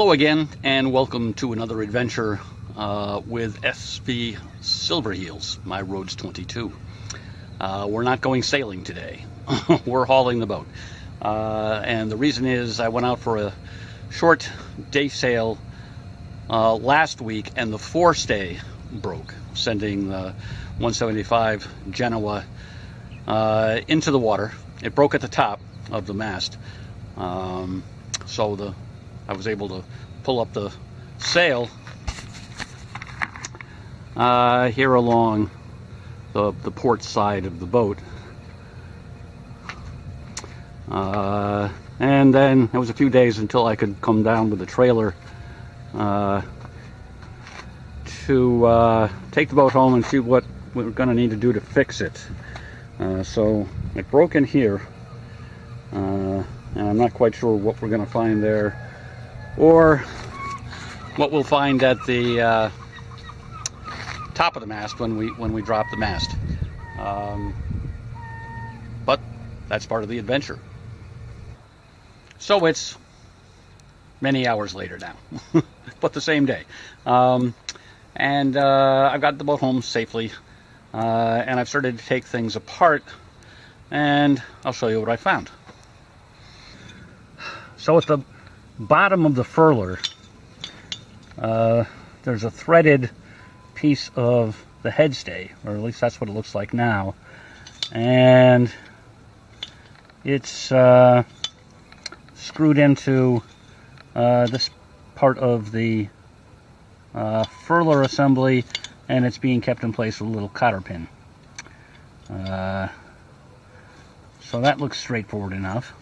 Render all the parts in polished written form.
Hello again, and welcome to another adventure with SV Silverheels, my Rhodes 22. We're not going sailing today. We're hauling the boat. And the reason is I went out for a short day sail last week, and the Forestay broke, sending the 175 Genoa into the water. It broke at the top of the mast. I was able to pull up the sail here along the port side of the boat. And then it was a few days until I could come down with the trailer to take the boat home and see what we're going to need to do to fix it. So it broke in here, and I'm not quite sure what we're going to find there, or what we'll find at the top of the mast when we drop the mast. But that's part of the adventure. So it's many hours later now, but the same day. And I've got the boat home safely, and I've started to take things apart, and I'll show you what I found. So at the bottom of the furler, there's a threaded piece of the headstay, or at least that's what it looks like now, and it's screwed into this part of the furler assembly, and it's being kept in place with a little cotter pin. So that looks straightforward enough,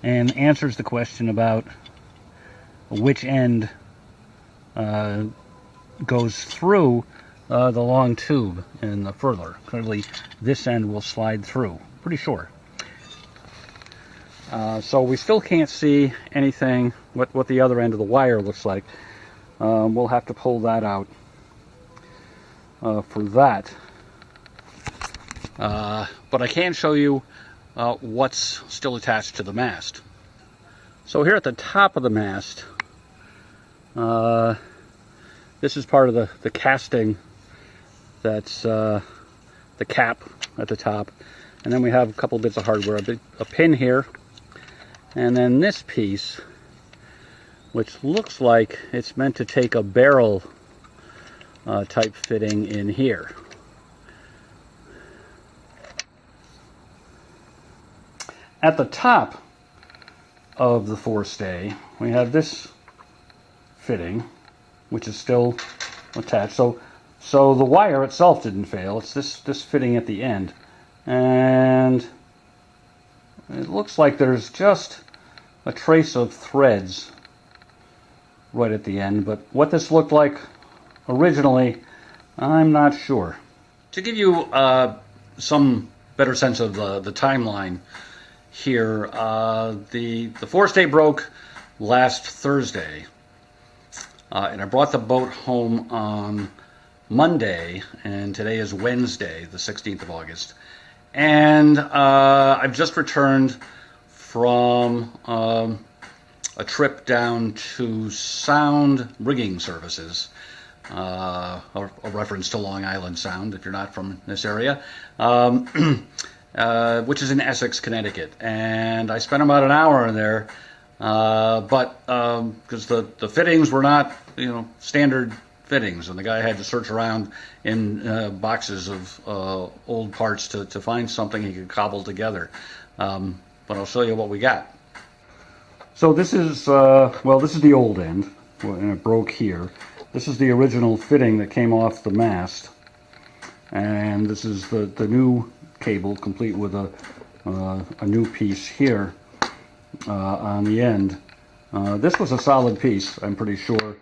and answers the question about which end goes through the long tube in the furler. Clearly this end will slide through, pretty sure. So we still can't see anything, what the other end of the wire looks like. We'll have to pull that out for that. But I can show you what's still attached to the mast. So here at the top of the mast, this is part of the casting. That's the cap at the top, and then we have a couple bits of hardware, a pin here, and then this piece, which looks like it's meant to take a barrel type fitting in here. At the top of the Forestay, we have this fitting, which is still attached. So the wire itself didn't fail. It's this fitting at the end, and it looks like there's just a trace of threads right at the end. But what this looked like originally, I'm not sure. To give you some better sense of the timeline here, the Forestay broke last Thursday, and I brought the boat home on Monday, and today is Wednesday, the 16th of August, and I've just returned from a trip down to Sound Rigging Services, a reference to Long Island Sound if you're not from this area, which is in Essex, Connecticut. And I spent about an hour in there, but because the fittings were not, standard fittings, and the guy had to search around in boxes of old parts to find something he could cobble together. But I'll show you what we got. So this is, this is the old end, and it broke here. This is the original fitting that came off the mast, and this is the new cable, complete with a new piece here on the end. This was a solid piece, I'm pretty sure.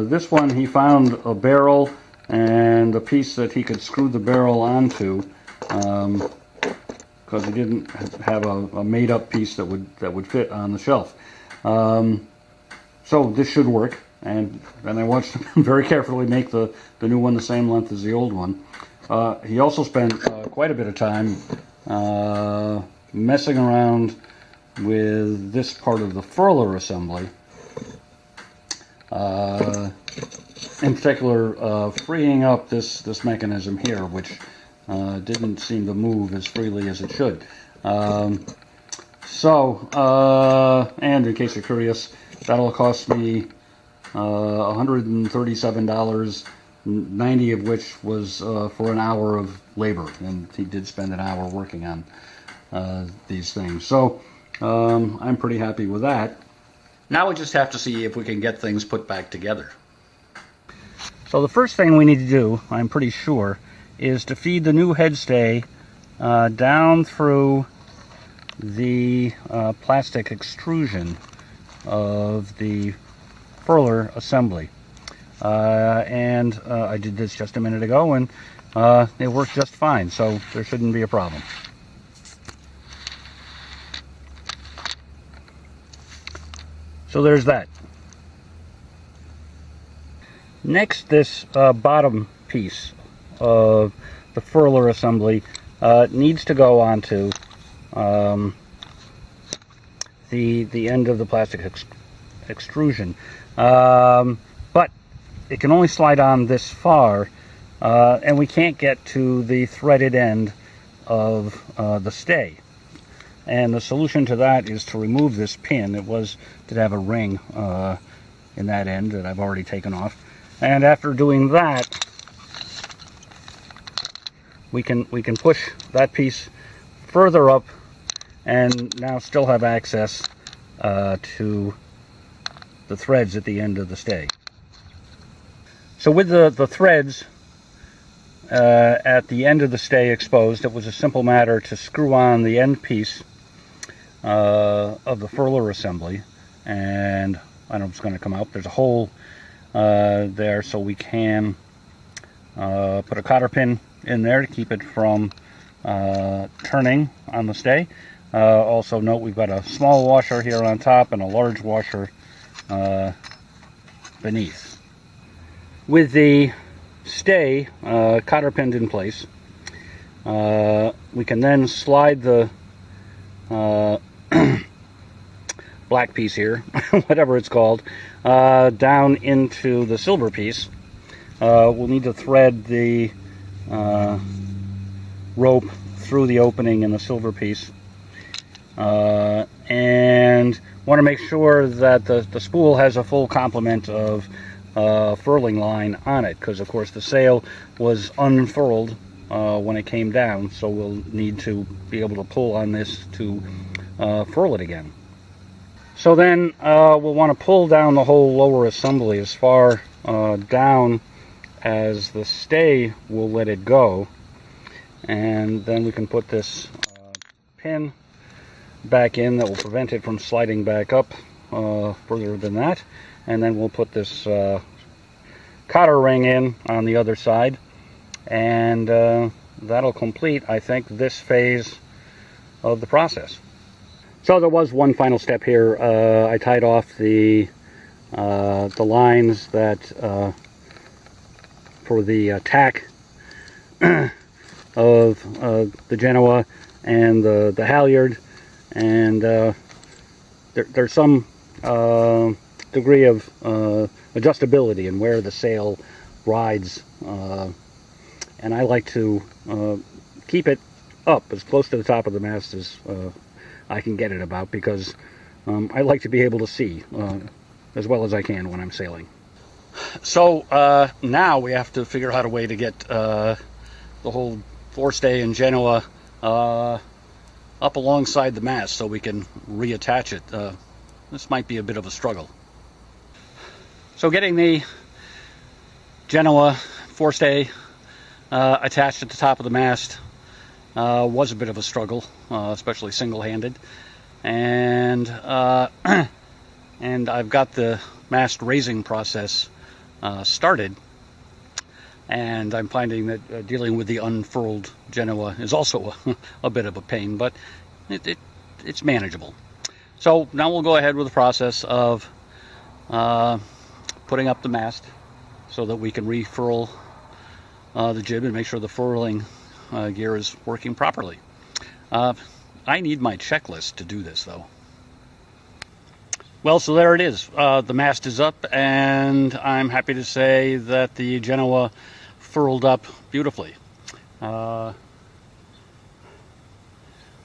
This one, he found a barrel and a piece that he could screw the barrel onto, because he didn't have a made-up piece that would fit on the shelf. So this should work, and I watched him very carefully make the new one the same length as the old one. He also spent quite a bit of time messing around with this part of the furler assembly, In particular, freeing up this mechanism here, which didn't seem to move as freely as it should. And in case you're curious, that'll cost me $137, 90 of which was for an hour of labor, and he did spend an hour working on these things. So I'm pretty happy with that. Now we just have to see if we can get things put back together. So the first thing we need to do, I'm pretty sure, is to feed the new headstay down through the plastic extrusion of the furler assembly. I did this just a minute ago, and it worked just fine, so there shouldn't be a problem. So there's that. Next, this bottom piece of the furler assembly needs to go onto the end of the plastic extrusion. But it can only slide on this far, and we can't get to the threaded end of the stay. And the solution to that is to remove this pin. It did have a ring in that end that I've already taken off. And after doing that, we can push that piece further up and now still have access to the threads at the end of the stay. So with the threads at the end of the stay exposed, it was a simple matter to screw on the end piece of the furler assembly, and I don't know if it's going to come out. There's a hole there, so we can put a cotter pin in there to keep it from turning on the stay. Also note we've got a small washer here on top and a large washer beneath. With the stay cotter pinned in place, we can then slide the black piece here, whatever it's called, down into the silver piece. We'll need to thread the rope through the opening in the silver piece, and want to make sure that the spool has a full complement of furling line on it, because of course the sail was unfurled when it came down, so we'll need to be able to pull on this to furl it again. So then we'll want to pull down the whole lower assembly as far down as the stay will let it go, and then we can put this pin back in that will prevent it from sliding back up further than that, and then we'll put this cotter ring in on the other side, and that'll complete, I think, this phase of the process. So there was one final step here. I tied off the lines that for the tack of the genoa and the halyard, and there's some degree of adjustability in where the sail rides, and I like to keep it up as close to the top of the mast as I can get it about, because I like to be able to see as well as I can when I'm sailing. So now we have to figure out a way to get the whole Forestay and genoa up alongside the mast so we can reattach it. This might be a bit of a struggle. So getting the genoa Forestay attached at the top of the mast was a bit of a struggle, especially single-handed, and I've got the mast raising process started, and I'm finding that dealing with the unfurled genoa is also a bit of a pain, but it's manageable. So now we'll go ahead with the process of putting up the mast so that we can refurl the jib and make sure the furling gear is working properly. I need my checklist to do this, though. Well, so there it is. The mast is up, and I'm happy to say that the Genoa furled up beautifully. So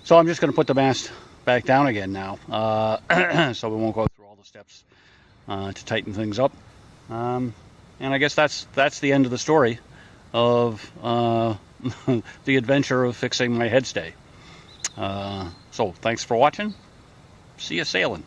I'm just going to put the mast back down again now, so we won't go through all the steps to tighten things up. And I guess that's the end of the story of the adventure of fixing my headstay. So thanks for watching. See you sailing.